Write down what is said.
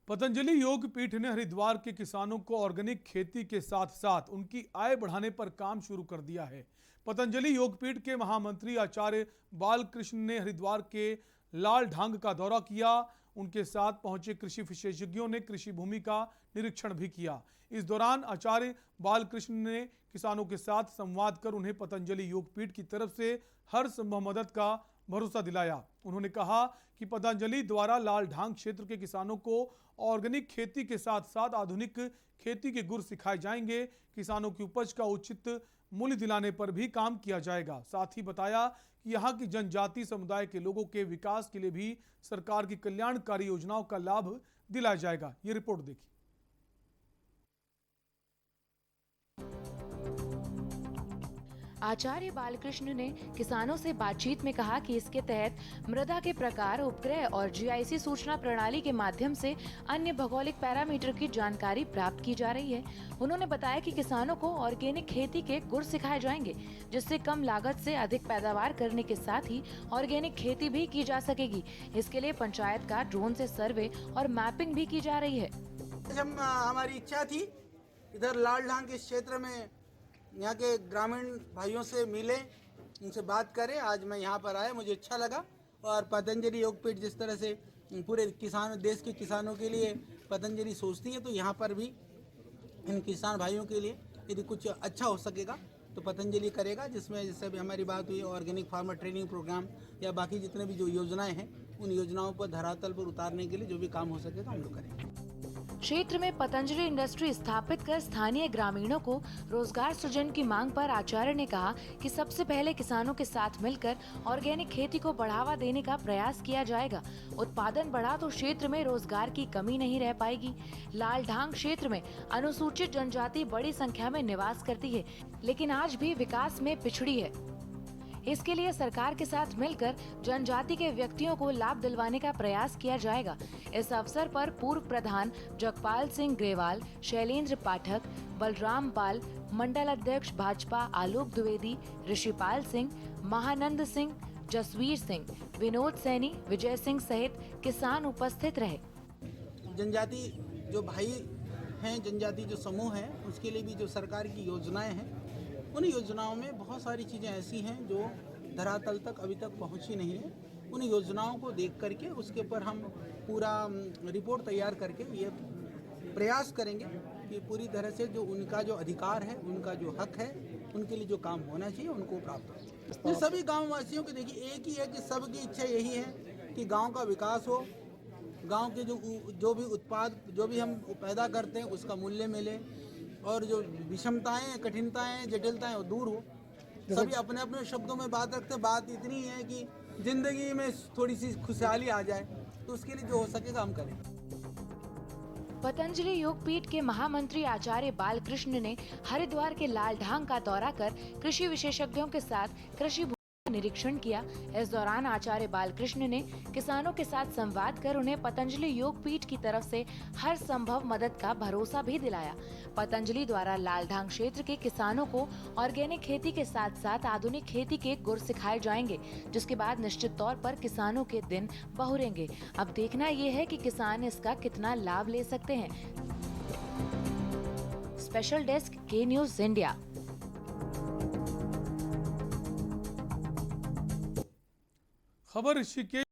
पतंजलि योग पीठ ने हरिद्वार के किसानों को ऑर्गेनिक खेती के साथ साथ उनकी आय बढ़ाने पर काम शुरू कर दिया है। पतंजलि योग पीठ के महामंत्री आचार्य बालकृष्ण ने हरिद्वार के लाल ढांग का दौरा किया। उनके साथ पहुंचे कृषि विशेषज्ञों ने कृषि भूमि का निरीक्षण भी किया। इस दौरान आचार्य बालकृष्ण ने किसानों के साथ संवाद कर उन्हें पतंजलि योग पीठ की तरफ से हर संभव मदद का भरोसा दिलाया। उन्होंने कहा कि पतंजलि द्वारा लाल ढांग क्षेत्र के किसानों को ऑर्गेनिक खेती के साथ साथ आधुनिक खेती के गुर सिखाए जाएंगे। किसानों की उपज का उचित मूल्य दिलाने पर भी काम किया जाएगा। साथ ही बताया कि यहाँ की जनजाति समुदाय के लोगों के विकास के लिए भी सरकार की कल्याणकारी योजनाओं का लाभ दिलाया जाएगा। ये रिपोर्ट देखिए। आचार्य बालकृष्ण ने किसानों से बातचीत में कहा कि इसके तहत मृदा के प्रकार, उपग्रह और जीआईसी सूचना प्रणाली के माध्यम से अन्य भौगोलिक पैरामीटर की जानकारी प्राप्त की जा रही है। उन्होंने बताया कि किसानों को ऑर्गेनिक खेती के गुर सिखाए जाएंगे, जिससे कम लागत से अधिक पैदावार करने के साथ ही ऑर्गेनिक खेती भी की जा सकेगी। इसके लिए पंचायत का ड्रोन से सर्वे और मैपिंग भी की जा रही है। हमारी इच्छा थी इधर लाल ढांग के क्षेत्र में यहाँ के ग्रामीण भाइयों से मिले, उनसे बात करें। आज मैं यहाँ पर आया, मुझे अच्छा लगा। और पतंजलि योगपीठ जिस तरह से पूरे देश के किसानों के लिए पतंजलि सोचती है, तो यहाँ पर भी इन किसान भाइयों के लिए यदि कुछ अच्छा हो सकेगा तो पतंजलि करेगा। जिसमें जैसे भी हमारी बात हुई ऑर्गेनिक फार्मर ट्रेनिंग प्रोग्राम या बाकी जितने भी जो योजनाएं हैं, उन योजनाओं पर धरातल पर उतारने के लिए जो भी काम हो सकेगा हम लोग करेंगे। क्षेत्र में पतंजलि इंडस्ट्री स्थापित कर स्थानीय ग्रामीणों को रोजगार सृजन की मांग पर आचार्य ने कहा कि सबसे पहले किसानों के साथ मिलकर ऑर्गेनिक खेती को बढ़ावा देने का प्रयास किया जाएगा। उत्पादन बढ़ा तो क्षेत्र में रोजगार की कमी नहीं रह पाएगी। लाल ढांग क्षेत्र में अनुसूचित जनजाति बड़ी संख्या में निवास करती है, लेकिन आज भी विकास में पिछड़ी है। इसके लिए सरकार के साथ मिलकर जनजाति के व्यक्तियों को लाभ दिलवाने का प्रयास किया जाएगा। इस अवसर पर पूर्व प्रधान जगपाल सिंह ग्रेवाल, शैलेंद्र पाठक, बलराम पाल, मंडल अध्यक्ष भाजपा आलोक द्विवेदी, ऋषिपाल सिंह, महानंद सिंह, जसवीर सिंह, विनोद सैनी, विजय सिंह सहित किसान उपस्थित रहे। जनजाति जो भाई हैं, जनजाति जो समूह है, उसके लिए भी जो सरकार की योजनाएं हैं, उन योजनाओं में बहुत सारी चीज़ें ऐसी हैं जो धरातल तक अभी तक पहुंची नहीं है। उन योजनाओं को देख करके उसके ऊपर हम पूरा रिपोर्ट तैयार करके ये प्रयास करेंगे कि पूरी तरह से जो उनका जो अधिकार है, उनका जो हक है, उनके लिए जो काम होना चाहिए उनको प्राप्त हो। सभी गाँव वासियों के देखिए एक ही है कि सबकी इच्छा यही है कि गाँव का विकास हो, गाँव के जो भी उत्पाद जो भी हम पैदा करते हैं उसका मूल्य मिले और जो विषमताएं, कठिनताएं, जटिलताएं वो दूर हो। सभी अपने अपने शब्दों में बात रखते, बात इतनी है कि जिंदगी में थोड़ी सी खुशहाली आ जाए, तो उसके लिए जो हो सकेगा हम करें। पतंजलि योग पीठ के महामंत्री आचार्य बालकृष्ण ने हरिद्वार के लाल ढांग का दौरा कर कृषि विशेषज्ञों के साथ कृषि निरीक्षण किया। इस दौरान आचार्य बालकृष्ण ने किसानों के साथ संवाद कर उन्हें पतंजलि योग पीठ की तरफ से हर संभव मदद का भरोसा भी दिलाया। पतंजलि द्वारा लाल ढांग क्षेत्र के किसानों को ऑर्गेनिक खेती के साथ साथ आधुनिक खेती के गुर सिखाए जाएंगे, जिसके बाद निश्चित तौर पर किसानों के दिन बहुरेंगे। अब देखना ये है कि किसान इसका कितना लाभ ले सकते हैं। स्पेशल डेस्क के न्यूज़ इंडिया। खबर ऋषिकेश